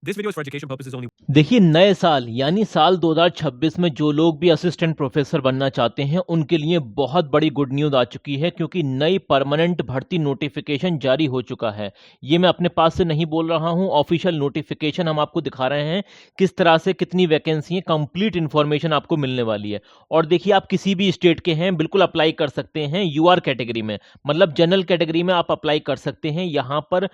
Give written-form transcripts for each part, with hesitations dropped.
This video is for education purposes only. देखिए, नए साल यानी साल 2026 में जो लोग भी असिस्टेंट प्रोफेसर बनना चाहते हैं उनके लिए बहुत बड़ी गुड न्यूज़ आ चुकी है, क्योंकि नई परमानेंट भर्ती नोटिफिकेशन जारी हो चुका है। ये मैं अपने पास से नहीं बोल रहा हूँ, ऑफिशियल नोटिफिकेशन हम आपको दिखा रहे हैं। किस तरह से कितनी वैकेंसी है, कंप्लीट इन्फॉर्मेशन आपको मिलने वाली है। और देखिए, आप किसी भी स्टेट के हैं बिल्कुल अप्लाई कर सकते हैं। यूआर कैटेगरी में, मतलब जनरल कैटेगरी में आप अप्लाई कर सकते हैं। यहाँ पर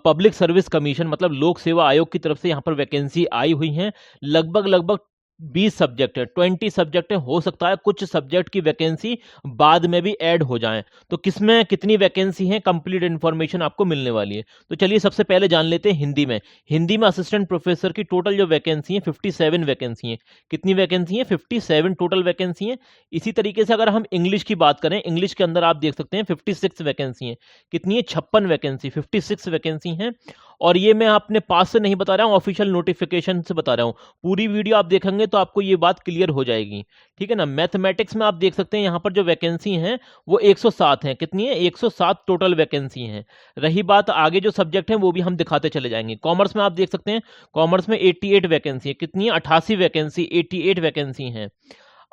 पब्लिक सर्विस कमीशन मतलब लोक सेवा आयोग की तरफ से यहाँ पर वैकेंसी आई हुई हैं। लगभग 20 सब्जेक्ट है, 20 सब्जेक्ट है। हो सकता है कुछ सब्जेक्ट की वैकेंसी बाद में भी ऐड हो जाएं। तो किसमें कितनी वैकेंसी है, कंप्लीट इन्फॉर्मेशन आपको मिलने वाली है। तो चलिए सबसे पहले जान लेते हैं हिंदी में। हिंदी में असिस्टेंट प्रोफेसर की टोटल जो वैकेंसी है 57 वैकेंसी है। कितनी वैकेंसी है? 57 टोटल वैकेंसी है। इसी तरीके से अगर हम इंग्लिश की बात करें, इंग्लिश के अंदर आप देख सकते हैं 56 वैकेंसी है। कितनी है? 56 वैकेंसी, 56 वैकेंसी है। और ये मैं अपने पास से नहीं बता रहा हूँ, ऑफिशियल नोटिफिकेशन से बता रहा हूँ। पूरी वीडियो आप देखेंगे तो आपको ये बात क्लियर हो जाएगी, ठीक है ना। मैथमेटिक्स में आप देख सकते हैं यहाँ पर जो वैकेंसी है वो 107 है। कितनी है? 107 टोटल वैकेंसी है। रही बात आगे जो सब्जेक्ट है वो भी हम दिखाते चले जाएंगे। कॉमर्स में आप देख सकते हैं, कॉमर्स में 88 वैकेंसी है। कितनी है? 88 वैकेंसी, 88 वैकेंसी है।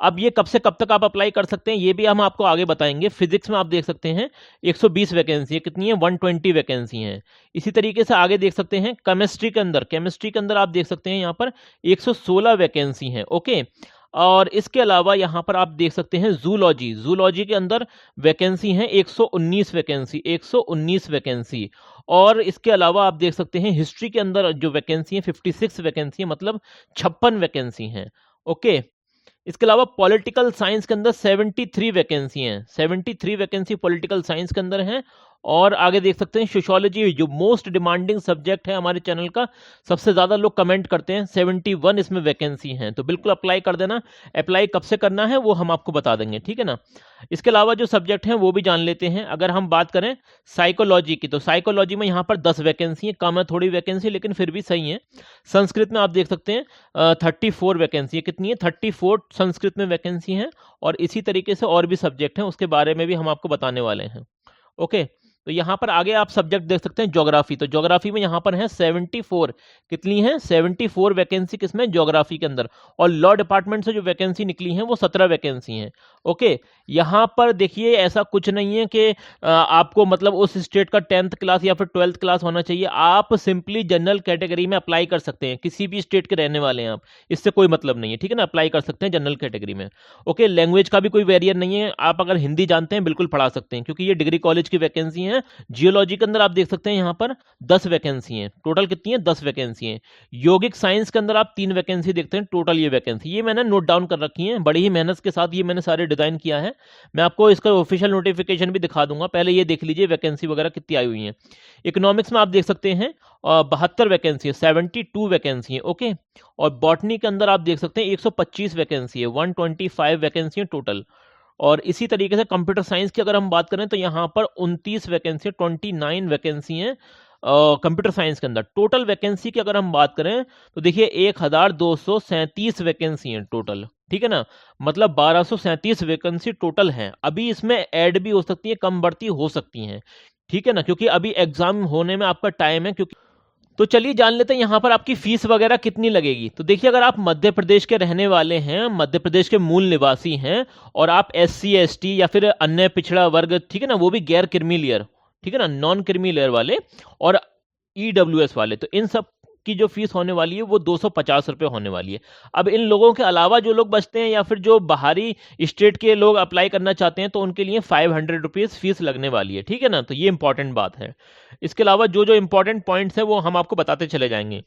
अब ये कब से कब तक आप अप्लाई कर सकते हैं ये भी हम आपको आगे बताएंगे। फिजिक्स में आप देख सकते हैं 120 वैकेंसी है। कितनी है? 120 वैकेंसी है। इसी तरीके से आगे देख सकते हैं केमिस्ट्री के अंदर आप देख सकते हैं यहाँ पर 116 वैकेंसी है। ओके। और इसके अलावा यहाँ पर आप देख सकते हैं जूलॉजी के अंदर वैकेंसी है 119 वैकेंसी, 119 वैकेंसी। और इसके अलावा आप देख सकते हैं हिस्ट्री के अंदर जो वैकेंसी है 56 वैकेंसी है, मतलब 56 वैकेंसी है। ओके। इसके अलावा पॉलिटिकल साइंस के अंदर 73 वैकेंसी हैं, 73 वैकेंसी पॉलिटिकल साइंस के अंदर हैं। और आगे देख सकते हैं सोशियोलॉजी, जो मोस्ट डिमांडिंग सब्जेक्ट है हमारे चैनल का, सबसे ज़्यादा लोग कमेंट करते हैं, 71 इसमें वैकेंसी हैं। तो बिल्कुल अप्लाई कर देना। अप्लाई कब से करना है वो हम आपको बता देंगे, ठीक है ना। इसके अलावा जो सब्जेक्ट हैं वो भी जान लेते हैं। अगर हम बात करें साइकोलॉजी की, तो साइकोलॉजी में यहाँ पर 10 वैकेंसी है। कम है थोड़ी वैकेंसी, लेकिन फिर भी सही है। संस्कृत में आप देख सकते हैं 34 वैकेंसी है। कितनी है? 34 संस्कृत में वैकेंसी है। और इसी तरीके से और भी सब्जेक्ट हैं, उसके बारे में भी हम आपको बताने वाले हैं। ओके। तो यहाँ पर आगे आप सब्जेक्ट देख सकते हैं ज्योग्राफी। तो ज्योग्राफी में यहाँ पर है 74। कितनी है? 74 वैकेंसी किसमें? ज्योग्राफी के अंदर। और लॉ डिपार्टमेंट से जो वैकेंसी निकली है वो 17 वैकेंसी हैं। ओके। यहाँ पर देखिए ऐसा कुछ नहीं है कि आपको मतलब उस स्टेट का 10th क्लास या फिर 12th क्लास होना चाहिए। आप सिंपली जनरल कैटेगरी में अप्लाई कर सकते हैं, किसी भी स्टेट के रहने वाले हैं आप, इससे कोई मतलब नहीं है, ठीक है ना। अप्लाई कर सकते हैं जनरल कैटेगरी में। ओके। लैंग्वेज का भी कोई बैरियर नहीं है, आप अगर हिंदी जानते हैं बिल्कुल पढ़ा सकते हैं, क्योंकि ये डिग्री कॉलेज की वैकेंसी है। जियोलॉजी के अंदर आप देख सकते हैं यहाँ पर 10 वैकेंसी हैं। टोटल कितनी है? 10 वैकेंसी हैं। यौगिक साइंस के अंदर आप 3 वैकेंसी देखते हैं। टोटल ये वैकेंसी ये मैंने नोट डाउन कर रखी है, बड़ी ही मेहनत के साथ ये मैंने सारे डिजाइन किया है। मैं आपको इसका ऑफिशियल नोटिफिकेशन भी दिखा दूंगा, पहले ये देख लीजिए वैकेंसी वगैरह कितनी आई हुई है। इकोनॉमिक्स में आप देख सकते हैं 72 वैकेंसी है, 72 वैकेंसी है। ओके। और बॉटनी के अंदर आप देख सकते हैं 125 वैकेंसी है, 125 वैकेंसी है टोटल। और इसी तरीके से कंप्यूटर साइंस की अगर हम बात करें तो यहाँ पर 29 वैकेंसी, 29 वैकेंसी हैं कंप्यूटर साइंस के अंदर। टोटल वैकेंसी की अगर हम बात करें तो देखिए 1237 वैकेंसी हैं टोटल, ठीक है ना। मतलब 1237 वैकेंसी टोटल हैं। अभी इसमें ऐड भी हो सकती है, कम बढ़ती हो सकती हैं, ठीक है ना, क्योंकि अभी एग्जाम होने में आपका टाइम है। क्योंकि तो चलिए जान लेते हैं यहाँ पर आपकी फीस वगैरह कितनी लगेगी। तो देखिए, अगर आप मध्य प्रदेश के रहने वाले हैं, मध्य प्रदेश के मूल निवासी हैं, और आप SC ST या फिर अन्य पिछड़ा वर्ग, ठीक है ना, वो भी गैर क्रीमी लेयर, ठीक है ना, नॉन क्रीमी लेयर वाले, और EWS वाले, तो इन सब की जो फीस होने वाली है वो 250 रुपये होने वाली है। अब इन लोगों के अलावा जो लोग बचते हैं या फिर जो बाहरी स्टेट के लोग अप्लाई करना चाहते हैं तो उनके लिए 500 रुपीज़ फीस लगने वाली है, ठीक है ना। तो ये इंपॉर्टेंट बात है। इसके अलावा जो जो इंपॉर्टेंट पॉइंट्स है वो हम आपको बताते चले जाएंगे।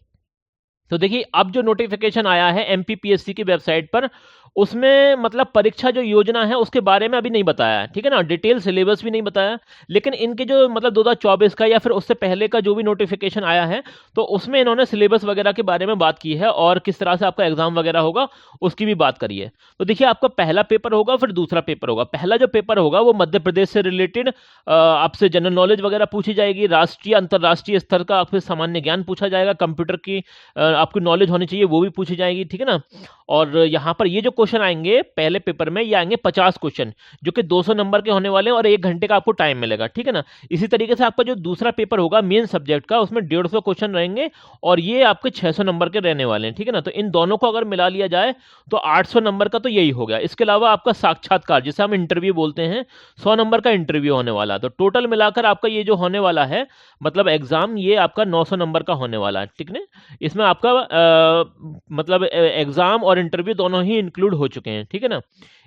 तो देखिए, अब जो नोटिफिकेशन आया है MPPSC की वेबसाइट पर, उसमें मतलब परीक्षा जो योजना है उसके बारे में अभी नहीं बताया है, ठीक है ना। डिटेल सिलेबस भी नहीं बताया, लेकिन इनके जो मतलब 2024 का या फिर उससे पहले का जो भी नोटिफिकेशन आया है तो उसमें इन्होंने सिलेबस वगैरह के बारे में बात की है, और किस तरह से आपका एग्जाम वगैरह होगा उसकी भी बात करी है। तो देखिए, आपका पहला पेपर होगा, फिर दूसरा पेपर होगा। पहला जो पेपर होगा वो मध्य प्रदेश से रिलेटेड आपसे जनरल नॉलेज वगैरह पूछी जाएगी, राष्ट्रीय अंतर्राष्ट्रीय स्तर का आपसे सामान्य ज्ञान पूछा जाएगा, कंप्यूटर की आपकी नॉलेज होनी चाहिए वो भी पूछी जाएगी, ठीक है ना। और यहाँ पर ये जो क्वेश्चन आएंगे पहले पेपर में, ये आएंगे 50 क्वेश्चन जो कि 200 नंबर के होने वाले हैं और 1 घंटे का आपको टाइम मिलेगा, ठीक है ना। इसी तरीके से आपका जो दूसरा पेपर होगा मेन सब्जेक्ट का, उसमें 150 क्वेश्चन रहेंगे और ये आपके 600 नंबर के रहने वाले हैं, ठीक है ना। तो इन दोनों को अगर मिला लिया जाए तो 800 नंबर का तो यही हो गया। इसके अलावा आपका साक्षात्कार, जिसे हम इंटरव्यू बोलते हैं, 100 नंबर का इंटरव्यू होने वाला है। तो टोटल मिलाकर आपका ये जो होने वाला है मतलब एग्जाम, ये आपका 900 नंबर का होने वाला है, ठीक है। इसमें आपका मतलब एग्जाम और इंटरव्यू दोनों ही इंक्लूड हो चुके हैं, ठीक है ना।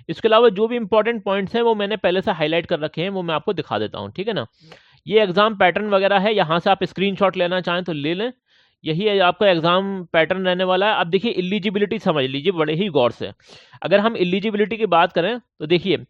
इसके अलावा जो भी इंपॉर्टेंट पॉइंट्स हैं वो मैंने पहले से हाईलाइट कर रखे हैं, वो मैं आपको दिखा देता हूँ, ठीक है ना। ये एग्जाम पैटर्न वगैरह है, यहाँ से आप स्क्रीनशॉट लेना चाहें तो ले लें। यही है आपका एग्जाम पैटर्न रहने वाला है। अब देखिए इलिजिबिलिटी समझ लीजिए बड़े ही गौर से। अगर हम इलिजिबिलिटी की बात करें तो देखिए,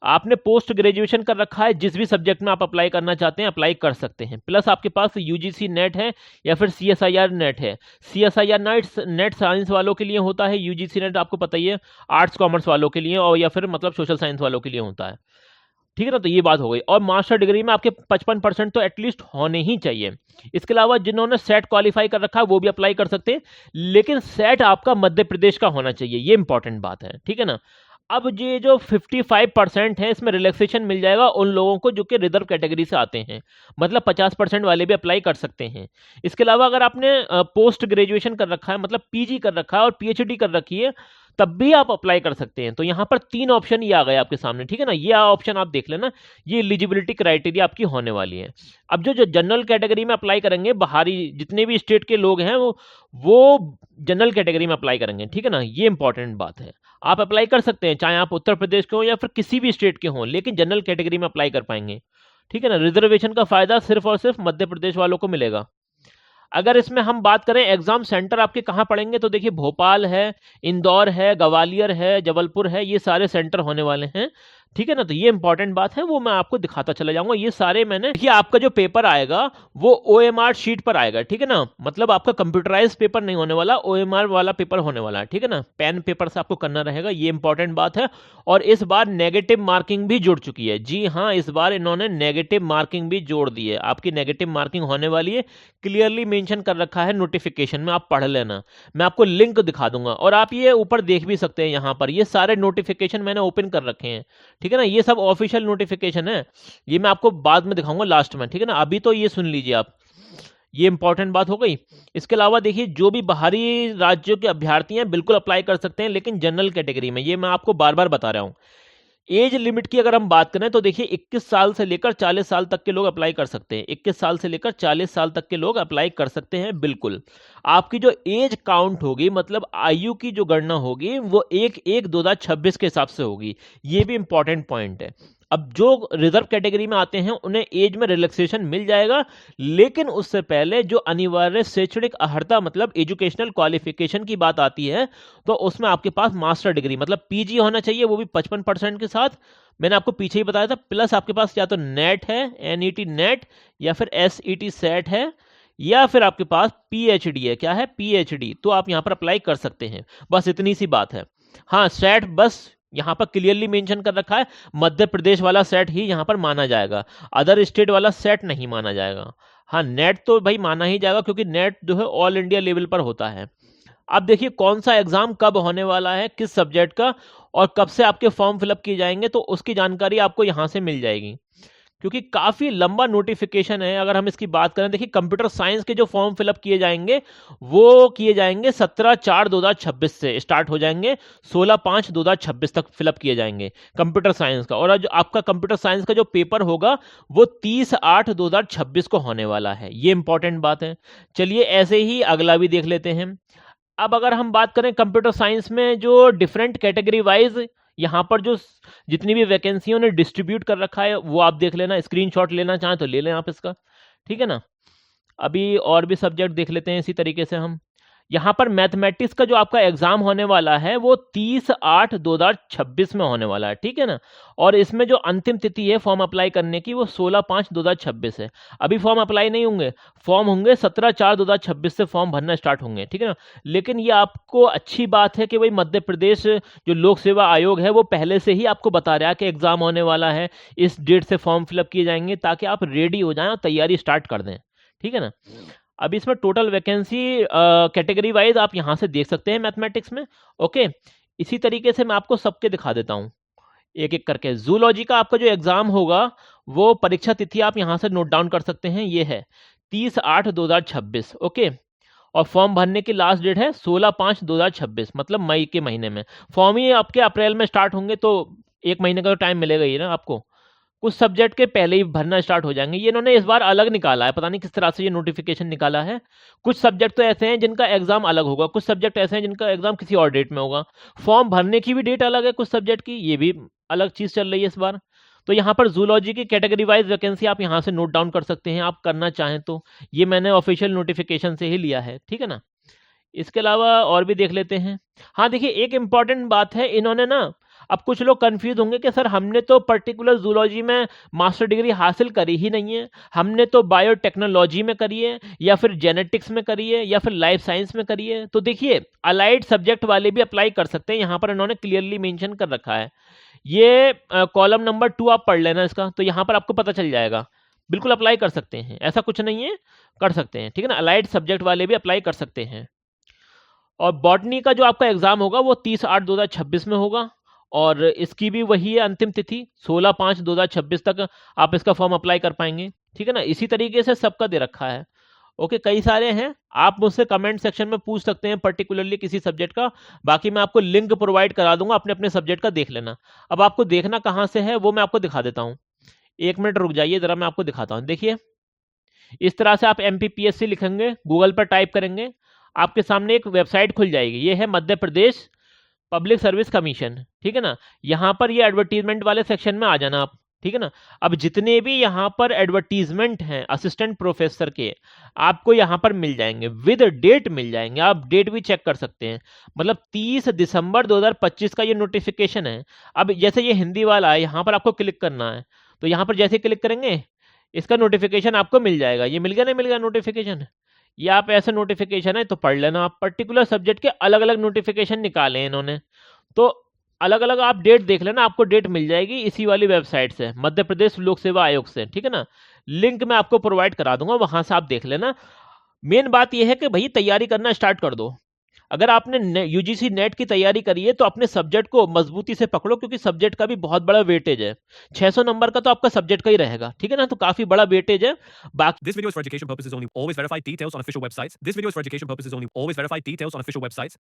आपने पोस्ट ग्रेजुएशन कर रखा है, जिस भी सब्जेक्ट में आप अप्लाई करना चाहते हैं अप्लाई कर सकते हैं, प्लस आपके पास यूजीसी नेट है या फिर सीएसआईआर नेट है। सीएसआईआर नेट साइंस वालों के लिए होता है, यूजीसी नेट आपको पता ही है आर्ट्स कॉमर्स वालों के लिए, और या फिर मतलब सोशल साइंस वालों के लिए होता है, ठीक है ना। तो ये बात हो गई। और मास्टर डिग्री में आपके 55% तो एटलीस्ट होने ही चाहिए। इसके अलावा जिन्होंने सेट क्वालिफाई कर रखा है वो भी अप्लाई कर सकते हैं, लेकिन सेट आपका मध्य प्रदेश का होना चाहिए, ये इंपॉर्टेंट बात है, ठीक है ना। अब ये जो 55% है इसमें रिलैक्सेशन मिल जाएगा उन लोगों को जो कि रिजर्व कैटेगरी से आते हैं, मतलब 50% वाले भी अप्लाई कर सकते हैं। इसके अलावा अगर आपने पोस्ट ग्रेजुएशन कर रखा है, मतलब पीजी कर रखा है और पीएचडी कर रखी है, तब भी आप अप्लाई कर सकते हैं। तो यहाँ पर 3 ऑप्शन ये आ गए आपके सामने, ठीक है ना। ये ऑप्शन आप देख लेना, ये एलिजिबिलिटी क्राइटेरिया आपकी होने वाली है। अब जो जनरल कैटेगरी में अप्लाई करेंगे, बाहरी जितने भी स्टेट के लोग हैं वो जनरल कैटेगरी में अप्लाई करेंगे, ठीक है ना। ये इंपॉर्टेंट बात है। आप अप्लाई कर सकते हैं चाहे आप उत्तर प्रदेश के हो या फिर किसी भी स्टेट के हों, लेकिन जनरल कैटेगरी में अप्लाई कर पाएंगे, ठीक है ना। रिजर्वेशन का फायदा सिर्फ और सिर्फ मध्य प्रदेश वालों को मिलेगा। अगर इसमें हम बात करें एग्जाम सेंटर आपके कहाँ पड़ेंगे, तो देखिए भोपाल है, इंदौर है, ग्वालियर है, जबलपुर है, ये सारे सेंटर होने वाले हैं, ठीक है ना। तो ये इंपॉर्टेंट बात है, वो मैं आपको दिखाता चला जाऊंगा। ये सारे मैंने, देखिए आपका जो पेपर आएगा वो ओएमआर शीट पर आएगा, ठीक है ना। मतलब आपका कंप्यूटराइज पेपर नहीं होने वाला, ओएमआर वाला पेपर होने वाला है, ठीक है ना। पेन पेपर से आपको करना रहेगा, ये इंपॉर्टेंट बात है। और इस बार नेगेटिव मार्किंग भी जुड़ चुकी है, जी हाँ, इस बार इन्होंने नेगेटिव मार्किंग भी जोड़ दी है। आपकी नेगेटिव मार्किंग होने वाली है, क्लियरली मेंशन कर रखा है नोटिफिकेशन में, आप पढ़ लेना। मैं आपको लिंक दिखा दूंगा और आप ये ऊपर देख भी सकते हैं, यहाँ पर ये सारे नोटिफिकेशन मैंने ओपन कर रखे हैं, ठीक है ना। ये सब ऑफिशियल नोटिफिकेशन है, ये मैं आपको बाद में दिखाऊंगा लास्ट में, ठीक है ना। अभी तो ये सुन लीजिए आप, ये इंपॉर्टेंट बात हो गई। इसके अलावा देखिए जो भी बाहरी राज्यों के अभ्यर्थी हैं बिल्कुल अप्लाई कर सकते हैं, लेकिन जनरल कैटेगरी में, ये मैं आपको बार बार बता रहा हूं। एज लिमिट की अगर हम बात करें तो देखिए 21 साल से लेकर 40 साल तक के लोग अप्लाई कर सकते हैं। 21 साल से लेकर 40 साल तक के लोग अप्लाई कर सकते हैं, बिल्कुल। आपकी जो एज काउंट होगी, मतलब आयु की जो गणना होगी, वो 1/1/2026 के हिसाब से होगी। ये भी इंपॉर्टेंट पॉइंट है। अब जो रिजर्व कैटेगरी में आते हैं उन्हें एज में रिलैक्सेशन मिल जाएगा, लेकिन उससे पहले जो अनिवार्य शैक्षणिक अर्हता मतलब एजुकेशनल क्वालिफिकेशन की बात आती है, तो उसमें आपके पास मास्टर डिग्री मतलब पीजी होना चाहिए, वो भी 55% के साथ। मैंने आपको पीछे ही बताया था, प्लस आपके पास या तो नेट है, एनईटी नेट, या फिर एसईटी सेट है, या फिर आपके पास पीएचडी है। क्या है? पीएचडी। तो आप यहां पर अप्लाई कर सकते हैं, बस इतनी सी बात है। हाँ, सेट बस यहां पर क्लियरली मेंशन कर रखा है, मध्य प्रदेश वाला सेट ही यहां पर माना जाएगा, अदर स्टेट वाला सेट नहीं माना जाएगा। हाँ, नेट तो भाई माना ही जाएगा, क्योंकि नेट जो है ऑल इंडिया लेवल पर होता है। अब देखिए कौन सा एग्जाम कब होने वाला है, किस सब्जेक्ट का, और कब से आपके फॉर्म फिलअप किए जाएंगे, तो उसकी जानकारी आपको यहां से मिल जाएगी, क्योंकि काफी लंबा नोटिफिकेशन है। अगर हम इसकी बात करें, देखिए कंप्यूटर साइंस के जो फॉर्म फिलअप किए जाएंगे वो किए जाएंगे 17/4/2026 से स्टार्ट हो जाएंगे, 16/5/2026 तक फिलअप किए जाएंगे कंप्यूटर साइंस का। और जो आपका कंप्यूटर साइंस का जो पेपर होगा वो 30/8/2026 को होने वाला है। ये इंपॉर्टेंट बात है। चलिए ऐसे ही अगला भी देख लेते हैं। अब अगर हम बात करें कंप्यूटर साइंस में जो डिफरेंट कैटेगरी वाइज यहाँ पर जो जितनी भी वैकेंसियों ने डिस्ट्रीब्यूट कर रखा है वो आप देख लेना, स्क्रीनशॉट लेना चाहें तो ले लें आप इसका, ठीक है ना। अभी और भी सब्जेक्ट देख लेते हैं इसी तरीके से हम। यहाँ पर मैथमेटिक्स का जो आपका एग्जाम होने वाला है वो 30/8/2026 में होने वाला है, ठीक है ना। और इसमें जो अंतिम तिथि है फॉर्म अप्लाई करने की वो 16/5/2026 है। अभी फॉर्म अप्लाई नहीं होंगे, फॉर्म होंगे 17/4/2026 से फॉर्म भरना स्टार्ट होंगे, ठीक है ना। लेकिन ये आपको अच्छी बात है कि भाई मध्य प्रदेश जो लोक सेवा आयोग है वो पहले से ही आपको बता रहा है कि एग्जाम होने वाला है, इस डेट से फॉर्म फिलअप किए जाएंगे, ताकि आप रेडी हो जाएं और तैयारी स्टार्ट कर दें, ठीक है ना। अब इसमें टोटल वैकेंसी कैटेगरी वाइज आप यहाँ से देख सकते हैं मैथमेटिक्स में। ओके, इसी तरीके से मैं आपको सबके दिखा देता हूँ एक एक करके। जूलॉजी का आपका जो एग्जाम होगा वो परीक्षा तिथि आप यहाँ से नोट डाउन कर सकते हैं, ये है 30/8/2026। ओके, और फॉर्म भरने की लास्ट डेट है 16/5/2026, मतलब मई के महीने में। फॉर्म ही आपके अप्रैल में स्टार्ट होंगे तो एक महीने का तो टाइम मिलेगा ही ना आपको। कुछ सब्जेक्ट के पहले ही भरना स्टार्ट हो जाएंगे। ये इन्होंने इस बार अलग निकाला है, पता नहीं किस तरह से ये नोटिफिकेशन निकाला है। कुछ सब्जेक्ट तो ऐसे हैं जिनका एग्जाम अलग होगा, कुछ सब्जेक्ट ऐसे हैं जिनका एग्जाम किसी और डेट में होगा। फॉर्म भरने की भी डेट अलग है कुछ सब्जेक्ट की, ये भी अलग चीज चल रही है इस बार। तो यहाँ पर जूलॉजी की कैटेगरी वाइज वैकेंसी आप यहाँ से नोट डाउन कर सकते हैं, आप करना चाहें तो। ये मैंने ऑफिशियल नोटिफिकेशन से ही लिया है, ठीक है ना। इसके अलावा और भी देख लेते हैं। हाँ देखिए, एक इम्पॉर्टेंट बात है, इन्होंने ना, अब कुछ लोग कंफ्यूज होंगे कि सर हमने तो पर्टिकुलर जूलॉजी में मास्टर डिग्री हासिल करी ही नहीं है, हमने तो बायोटेक्नोलॉजी में करी है या फिर जेनेटिक्स में करी है या फिर लाइफ साइंस में करी है। तो देखिए, अलाइड सब्जेक्ट वाले भी अप्लाई कर सकते हैं, यहाँ पर इन्होंने क्लियरली मेंशन कर रखा है। ये कॉलम नंबर 2 आप पढ़ लेना इसका, तो यहाँ पर आपको पता चल जाएगा। बिल्कुल अप्लाई कर सकते हैं, ऐसा कुछ नहीं है, कर सकते हैं, ठीक है ना। अलाइड सब्जेक्ट वाले भी अप्लाई कर सकते हैं। और बॉटनी का जो आपका एग्जाम होगा वो 30/8/2026 में होगा, और इसकी भी वही है अंतिम तिथि 16/5/2026 तक आप इसका फॉर्म अप्लाई कर पाएंगे, ठीक है ना। इसी तरीके से सबका दे रखा है। ओके, कई सारे हैं, आप मुझसे कमेंट सेक्शन में पूछ सकते हैं पर्टिकुलरली किसी सब्जेक्ट का। बाकी मैं आपको लिंक प्रोवाइड करा दूंगा, अपने अपने सब्जेक्ट का देख लेना। अब आपको देखना कहाँ से है वो मैं आपको दिखा देता हूँ। एक मिनट रुक जाइए जरा, मैं आपको दिखाता हूँ। देखिए, इस तरह से आप MPPSC लिखेंगे, गूगल पर टाइप करेंगे, आपके सामने एक वेबसाइट खुल जाएगी। ये है Madhya Pradesh public service commission, ठीक है ना। यहाँ पर ये एडवर्टीजमेंट वाले सेक्शन में आ जाना आप, ठीक है ना। अब जितने भी यहाँ पर एडवर्टीजमेंट हैं असिस्टेंट प्रोफेसर के, आपको यहाँ पर मिल जाएंगे, विद डेट मिल जाएंगे, आप डेट भी चेक कर सकते हैं। मतलब 30 दिसंबर 2025 का ये नोटिफिकेशन है। अब जैसे ये हिंदी वाला है, यहाँ पर आपको क्लिक करना है, तो यहाँ पर जैसे क्लिक करेंगे इसका नोटिफिकेशन आपको मिल जाएगा। ये मिल गया, नहीं मिल गया नोटिफिकेशन। ये आप ऐसा नोटिफिकेशन है तो पढ़ लेना। आप पर्टिकुलर सब्जेक्ट के अलग अलग नोटिफिकेशन निकाले हैं इन्होंने, तो अलग अलग आप डेट देख लेना, आपको डेट मिल जाएगी इसी वाली वेबसाइट से, मध्य प्रदेश लोक सेवा आयोग से, ठीक है ना। लिंक मैं आपको प्रोवाइड करा दूंगा, वहां से आप देख लेना। मेन बात यह है कि भाई तैयारी करना स्टार्ट कर दो। अगर आपने यूजीसी नेट की तैयारी करी है तो अपने सब्जेक्ट को मजबूती से पकड़ो, क्योंकि सब्जेक्ट का भी बहुत बड़ा वेटेज है। 600 नंबर का तो आपका सब्जेक्ट का ही रहेगा, ठीक है ना, तो काफी बड़ा वेटेज है। बाकी This video is for education purposes only. Always verify details on official websites. This video is for education purposes only. Always verify details on official websites.